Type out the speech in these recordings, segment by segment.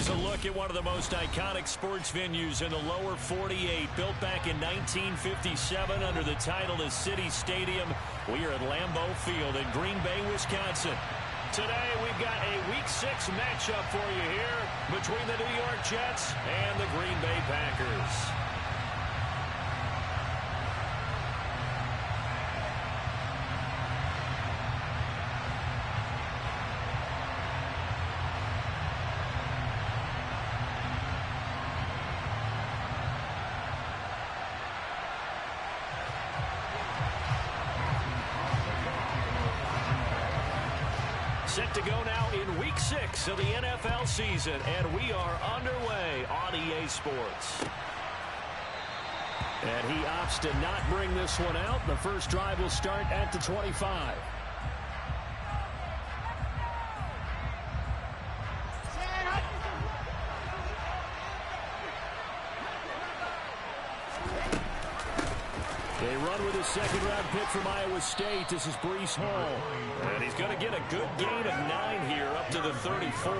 Here's a look at one of the most iconic sports venues in the lower 48, built back in 1957 under the title of City Stadium. We are at Lambeau Field in Green Bay, Wisconsin. Today, we've got a Week 6 matchup for you here between the New York Jets and the Green Bay Packers. Set to go now in Week 6 of the NFL season, and we are underway on EA Sports. And he opts to not bring this one out. The first drive will start at the 25. They run with a second-round pick from Iowa State. This is Breece Hall. And he's going to get a good gain of 9 here up to the 34.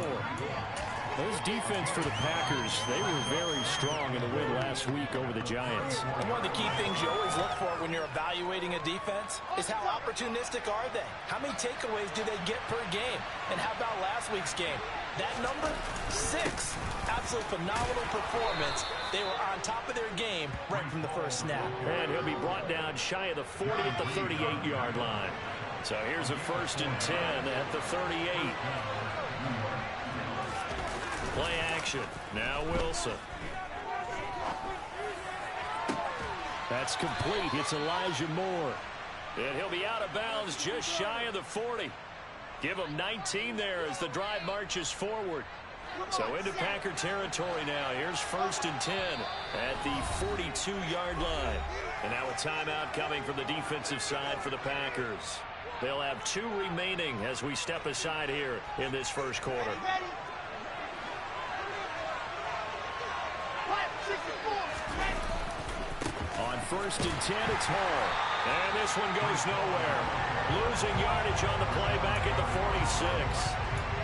Those defense for the Packers, they were very strong in the win last week over the Giants. And one of the key things you always look for when you're evaluating a defense is how opportunistic are they? How many takeaways do they get per game? And how about last week's game? That number, 6. Absolutely phenomenal performance. They were on top of their game right from the first snap. And he'll be brought down shy of the 40 at the 38-yard line. So here's a 1st and 10 at the 38. Play action. Now Wilson. That's complete. It's Elijah Moore. And he'll be out of bounds just shy of the 40. Give him 19 there as the drive marches forward. So into Packer territory now. Here's 1st and 10 at the 42-yard line. And now a timeout coming from the defensive side for the Packers. They'll have 2 remaining as we step aside here in this first quarter. On 1st and 10, it's Hall. And this one goes nowhere. Losing yardage on the play back at the 46.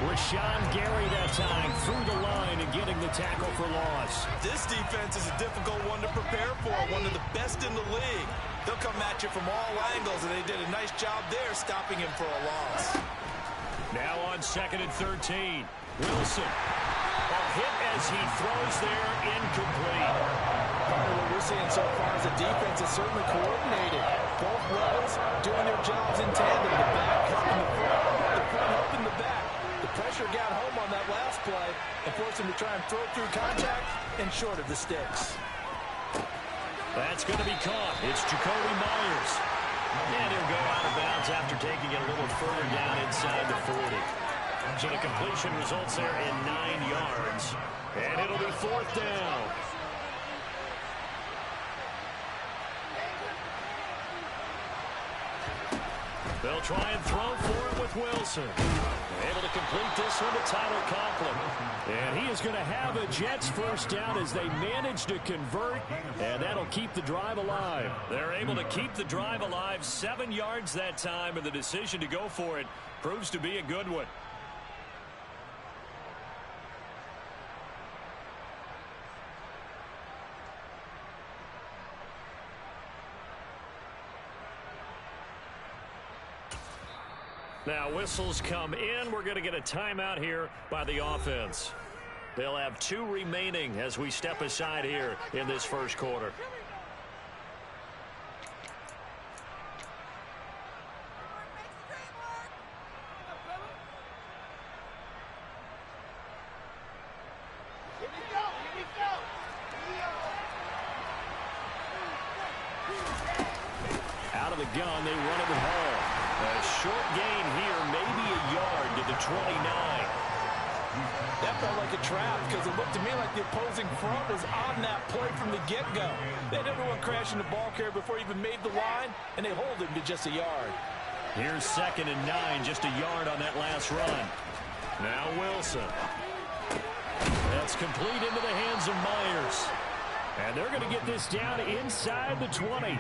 Rashawn Gary that time through the line and getting the tackle for loss. This defense is a difficult one to prepare for, one of the best in the league. They'll come at you from all angles, and they did a nice job there stopping him for a loss. Now on 2nd and 13. Wilson. A hit as he throws there, incomplete. Part of what we're seeing so far is the defense is certainly coordinated. Both levels doing their jobs in tandem. The back helping the front helping the back. The pressure got home on that last play and forced him to try and throw through contact and short of the sticks. That's going to be caught. It's Jacoby Myers. And he'll go out of bounds after taking it a little further down inside the 40. So the completion results there in 9 yards. And it'll be 4th down. They'll try and throw for it with Wilson. Able to complete this one to Tyler Conklin. And he is going to have a Jets first down as they manage to convert. And that'll keep the drive alive. They're able to keep the drive alive 7 yards that time. And the decision to go for it proves to be a good one. Now whistles come in. We're going to get a timeout here by the offense. They'll have 2 remaining as we step aside here in this first quarter. Out of the gun, they run it with Hall. A short gain here, maybe a yard to the 29. That felt like a trap because it looked to me like the opposing front was on that play from the get-go. They had everyone crashing the ball carrier before he even made the line, and they hold him to just a yard. Here's 2nd and 9, just a yard on that last run. Now Wilson. That's complete into the hands of Myers. And they're going to get this down inside the 20.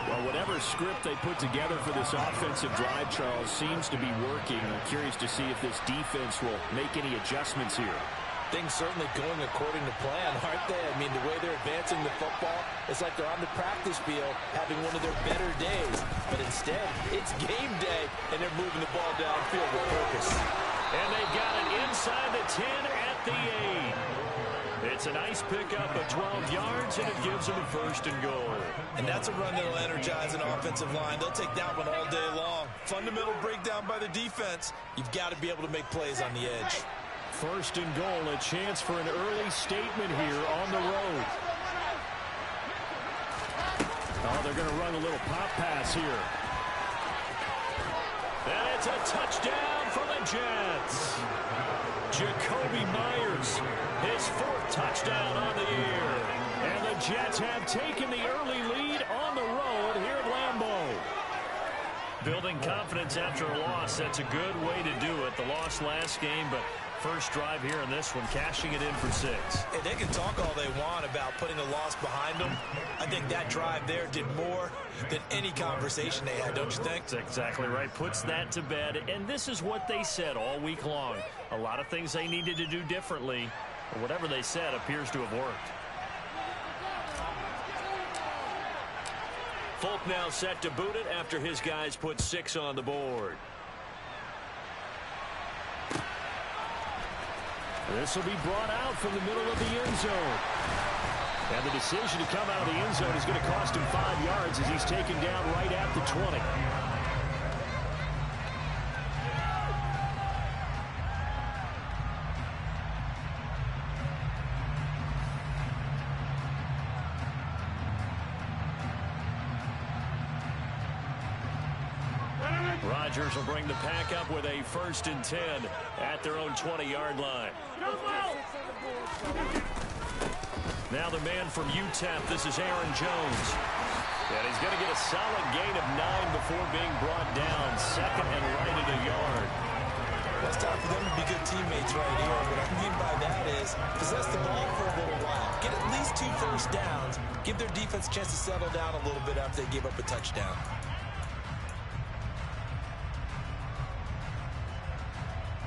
Well, whatever script they put together for this offensive drive, Charles, seems to be working. I'm curious to see if this defense will make any adjustments here. Things certainly going according to plan, aren't they? I mean, the way they're advancing the football, it's like they're on the practice field having one of their better days. But instead, it's game day, and they're moving the ball downfield with purpose. And they've got it inside the 10 at the 8. It's a nice pickup of 12 yards, and it gives them a 1st and goal. And that's a run that'll energize an offensive line. They'll take that one all day long. Fundamental breakdown by the defense. You've got to be able to make plays on the edge. 1st and goal, a chance for an early statement here on the road. Oh, they're going to run a little pop pass here. And it's a touchdown for the Jets. Jakobi Meyers, his 4th touchdown on the year. And the Jets have taken the early lead on the road here at Lambeau. Building confidence after a loss, that's a good way to do it. The loss last game, but first drive here in this one, cashing it in for 6. Hey, they can talk all they want about putting a loss behind them. I think that drive there did more than any conversation they had, don't you think? That's exactly right. Puts that to bed. And this is what they said all week long. A lot of things they needed to do differently. But whatever they said appears to have worked. Folk now set to boot it after his guys put 6 on the board. This will be brought out from the middle of the end zone. And the decision to come out of the end zone is going to cost him 5 yards as he's taken down right at the 20. Rodgers will bring the pack up with a 1st and 10 at their own 20-yard line. Now the man from UTEP, this is Aaron Jones. And he's going to get a solid gain of 9 before being brought down. 2nd and right at a yard. Well, it's time for them to be good teammates right here. What I mean by that is possess the ball for a little while. Get at least 2 first downs. Give their defense a chance to settle down a little bit after they give up a touchdown.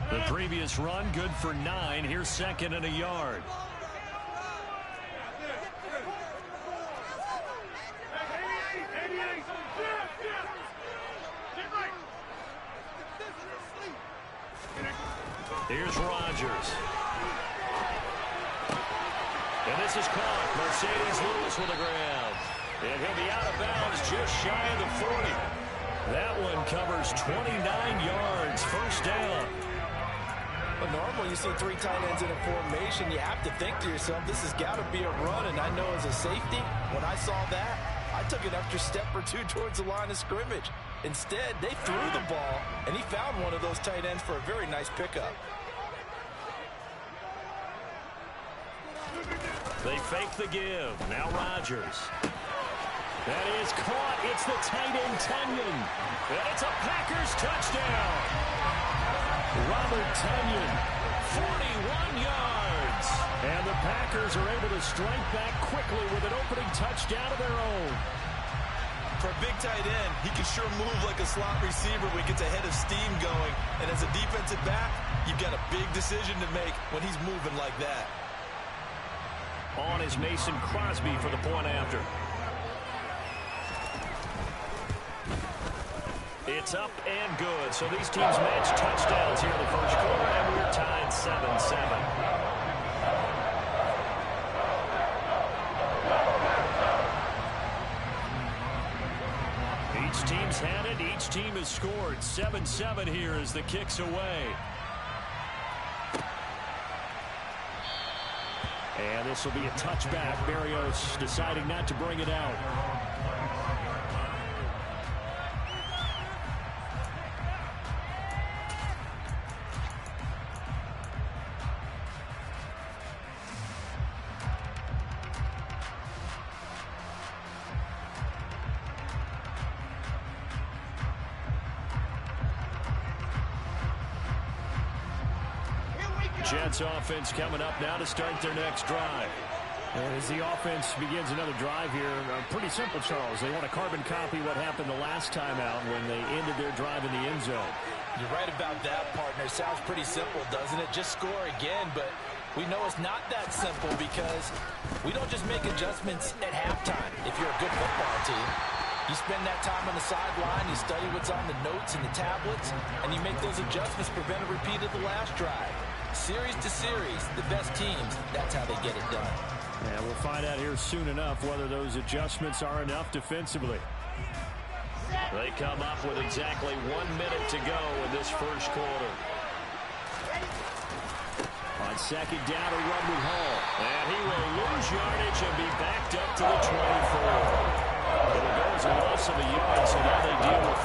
The previous run, good for 9. Here's 2nd and a yard. Here's Rodgers. And this is caught. Mercedes Lewis with the grab. And he'll be out of bounds just shy of the 40. That one covers 29 yards. 1st down. But normally you see 3 tight ends in a formation, you have to think to yourself, this has got to be a run. And I know as a safety, when I saw that, I took an extra step or 2 towards the line of scrimmage. Instead, they threw the ball, and he found one of those tight ends for a very nice pickup. They fake the give. Now Rodgers. That is caught. It's the tight end, Tonyan. And it's a Packers touchdown. Robert Tonyan, 41 yards. And the Packers are able to strike back quickly with an opening touchdown of their own. For a big tight end, he can sure move like a slot receiver when he gets a head of steam going. And as a defensive back, you've got a big decision to make when he's moving like that. On is Mason Crosby for the point after. It's up and good. So these teams match touchdowns here in the first quarter, and we're tied 7-7. Each team's had it. Each team has scored. 7-7 here as the kick's away. And this will be a touchback. Berrios deciding not to bring it out. Jets offense coming up now to start their next drive. And as the offense begins another drive here, pretty simple, Charles. They want to carbon copy what happened the last time out when they ended their drive in the end zone. You're right about that, partner. Sounds pretty simple, doesn't it? Just score again, but We know it's not that simple because we don't just make adjustments at halftime if you're a good football team. You spend that time on the sideline, you study what's on the notes and the tablets, and you make those adjustments, prevent a repeat of the last drive. Series to series, the best teams, that's how they get it done. And we'll find out here soon enough whether those adjustments are enough defensively. They come up with exactly 1 minute to go in this first quarter. On second down, a run with Hall. And he will lose yardage and be backed up to the 24. It'll go as a loss of a yard, so now they deal with